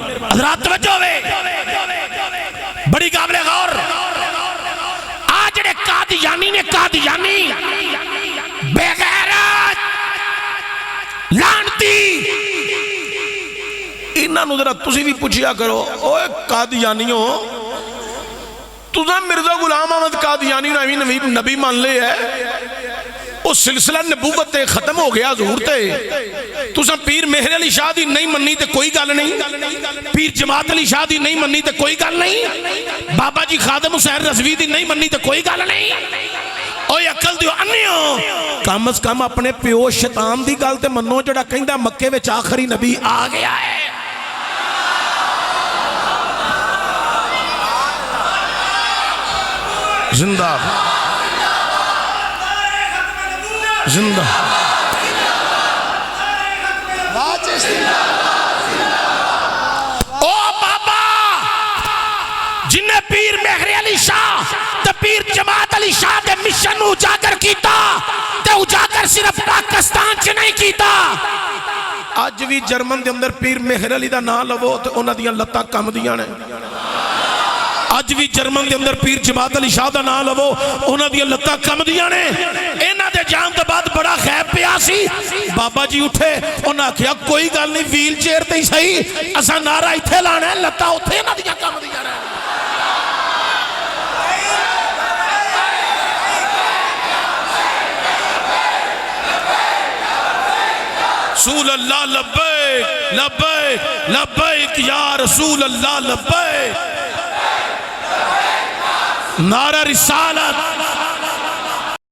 हज़रात तवज्जो वे बड़ी काबिले गौर। आ जेड़े कादियानी ने कादियानी बेगैरत लानती इन्हों जरा तुसी भी पूछिया करो, ओए कादियानियों तुसा मिर्जा गुलाम अहमद कादियानी नबी नबी मान ले है, वो सिलसिला नबूवत खत्म हो गया हजूर ते। तुसा पीर मेहर अली शाह दी नहीं मन्नी ते कोई गल नहीं, पीर जमात अली शाह दी नहीं मन्नी ते कोई गल नहीं, बाबा जी खादिम हुसैन रज़वी दी नहीं मन्नी ते कोई गल नहीं। ओए अकल दियो अन्नियो, कम अज कम अपने प्यो शैतान दी गल ते मन्नो जेड़ा कहंदा मक्के विच आखिरी नबी आ गया है। जिंदा जिंदा ओ बाबा जिन्हें पीर मेहर अली शाह ते पीर जमात अली शाह के मिशन उजागर किया ते उजागर सिर्फ पाकिस्तान च नहीं किया। अज भी जर्मन के अंदर पीर मेहर अली का नाम लवो तो उन्हां दियां लत्तां कंबदियां ने। अज भी जर्मन के अंदर पीर जमात अली शाह का नाम लवो उन्हां दियां लत्तां कंबदियां ने। इन्हां दे जान तो बाद बड़ा खैब पिया सी, बाबा जी उठे उन्हें आख्या कोई गल नहीं व्हील चेयर ते ही सही असा नारा इत्थे लाना है, लत्तां उत्थे इन्हां दियां कंबदियां ने। रसूल अल्लाह लब्बैक लब्बैक लब्बैक या रसूल अल्लाह लब्बैक। नारा रिसालत